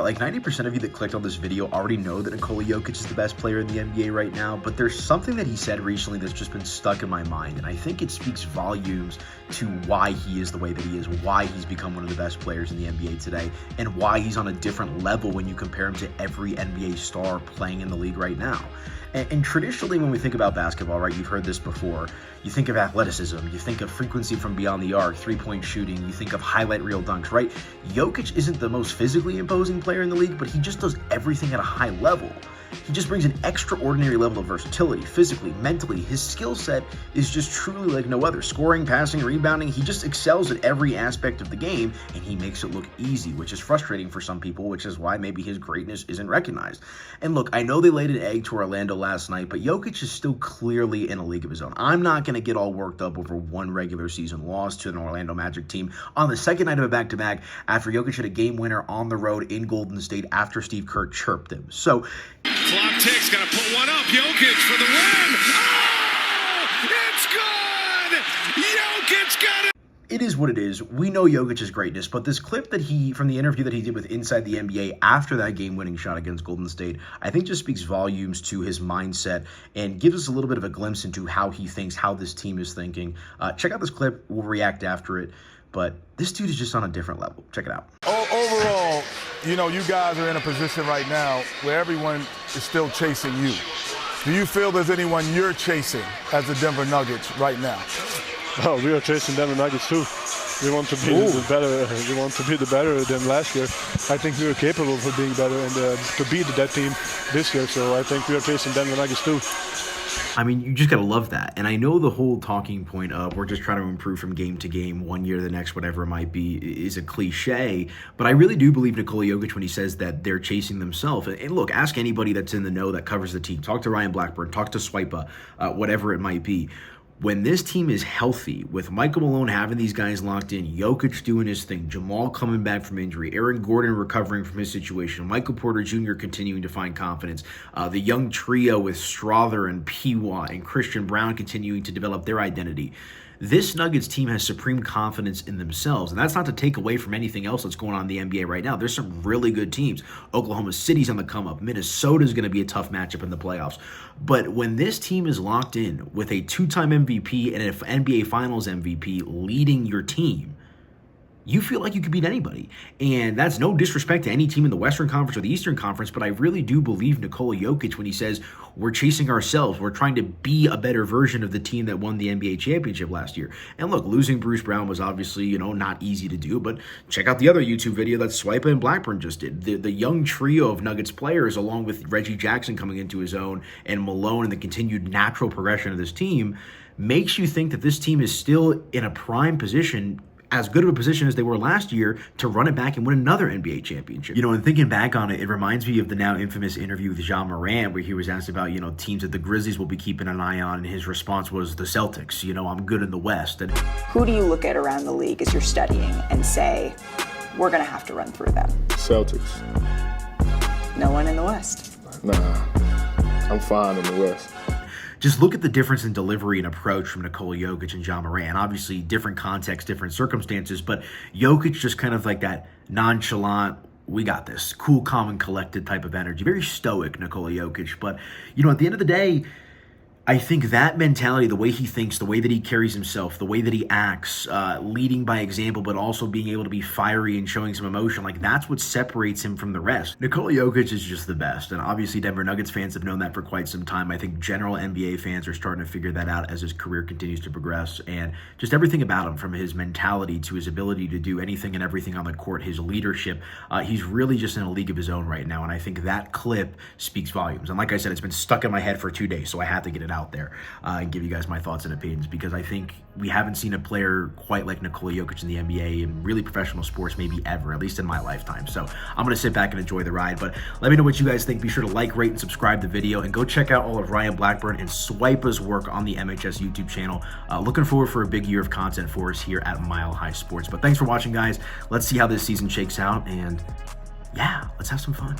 like 90% of you that clicked on this video already know that Nikola Jokic is the best player in the NBA right now, but there's something that he said recently that's just been stuck in my mind, and I think it speaks volumes to why he is the way that he is, why he's become one of the best players in the NBA today, and why he's on a different level when you compare him to every NBA star playing in the league right now. And traditionally, when we think about basketball, right, you've heard this before, you think of athleticism, you think of frequency from beyond the arc, three-point shooting, you think of highlight reel dunks, right? Jokic isn't the most physically imposing player in the league, but he just does everything at a high level. He just brings an extraordinary level of versatility, physically, mentally. His skill set is just truly like no other. Scoring, passing, rebounding, he just excels at every aspect of the game, and he makes it look easy, which is frustrating for some people, which is why maybe his greatness isn't recognized. And look, I know they laid an egg to Orlando last night, but Jokic is still clearly in a league of his own. I'm not going to get all worked up over one regular season loss to an Orlando Magic team on the second night of a back-to-back after Jokic hit a game winner on the road in Golden State after Steve Kerr chirped him. So, clock ticks, gotta put one up. Jokic for the win. Oh, it's good. Jokic got it. It is what it is. We know Jokic's greatness, but this clip that from the interview that he did with Inside the NBA after that game-winning shot against Golden State, I think just speaks volumes to his mindset and gives us a little bit of a glimpse into how he thinks, how this team is thinking. Check out this clip. We'll react after it. But this dude is just on a different level. Check it out. Overall, you know, you guys are in a position right now where everyone is still chasing you. Do you feel there's anyone you're chasing as the Denver Nuggets right now? Oh, we are chasing Denver Nuggets too. We want to be the better. We want to be the better than last year. I think we are capable of being better and to beat that team this year. So I think we are chasing Denver Nuggets too. I mean, you just got to love that. And I know the whole talking point of we're just trying to improve from game to game, one year to the next, whatever it might be, is a cliche. But I really do believe Nikola Jokic when he says that they're chasing themselves. And look, ask anybody that's in the know that covers the team. Talk to Ryan Blackburn. Talk to Swipa, whatever it might be. When this team is healthy, with Michael Malone having these guys locked in, Jokic doing his thing, Jamal coming back from injury, Aaron Gordon recovering from his situation, Michael Porter Jr. continuing to find confidence, the young trio with Strother and Piwa and Christian Brown continuing to develop their identity. This Nuggets team has supreme confidence in themselves, and that's not to take away from anything else that's going on in the NBA right now. There's some really good teams. Oklahoma City's on the come-up. Minnesota's going to be a tough matchup in the playoffs. But when this team is locked in with a two-time MVP and an NBA Finals MVP leading your team, you feel like you could beat anybody. And that's no disrespect to any team in the Western Conference or the Eastern Conference, but I really do believe Nikola Jokic when he says we're chasing ourselves. We're trying to be a better version of the team that won the NBA championship last year. And look, losing Bruce Brown was obviously, not easy to do, but check out the other YouTube video that Swipa and Blackburn just did. The young trio of Nuggets players, along with Reggie Jackson coming into his own and Malone and the continued natural progression of this team, makes you think that this team is still in a prime position, as good of a position as they were last year, to run it back and win another NBA championship. And thinking back on it, it reminds me of the now infamous interview with Ja Morant, where he was asked about, teams that the Grizzlies will be keeping an eye on, and his response was the Celtics. I'm good in the West. And who do you look at around the league as you're studying and say, we're going to have to run through them? Celtics. No one in the West? Nah, I'm fine in the West. Just look at the difference in delivery and approach from Nikola Jokic and Ja Morant. Obviously, different context, different circumstances, but Jokic just kind of like that nonchalant, we got this, cool, calm, and collected type of energy. Very stoic, Nikola Jokic. But, at the end of the day, I think that mentality, the way he thinks, the way that he carries himself, the way that he acts, leading by example, but also being able to be fiery and showing some emotion, that's what separates him from the rest. Nikola Jokic is just the best, and obviously Denver Nuggets fans have known that for quite some time. I think general NBA fans are starting to figure that out as his career continues to progress, and just everything about him, from his mentality to his ability to do anything and everything on the court, his leadership, he's really just in a league of his own right now, and I think that clip speaks volumes. And like I said, it's been stuck in my head for 2 days, so I had to get it out there and give you guys my thoughts and opinions, because I think we haven't seen a player quite like Nikola Jokic in the NBA and really professional sports maybe ever, at least in my lifetime. So I'm going to sit back and enjoy the ride, but let me know what you guys think. Be sure to like, rate, and subscribe the video, and go check out all of Ryan Blackburn and Swipa's work on the MHS YouTube channel. Looking forward for a big year of content for us here at Mile High Sports. But thanks for watching, guys. Let's see how this season shakes out, and yeah, let's have some fun.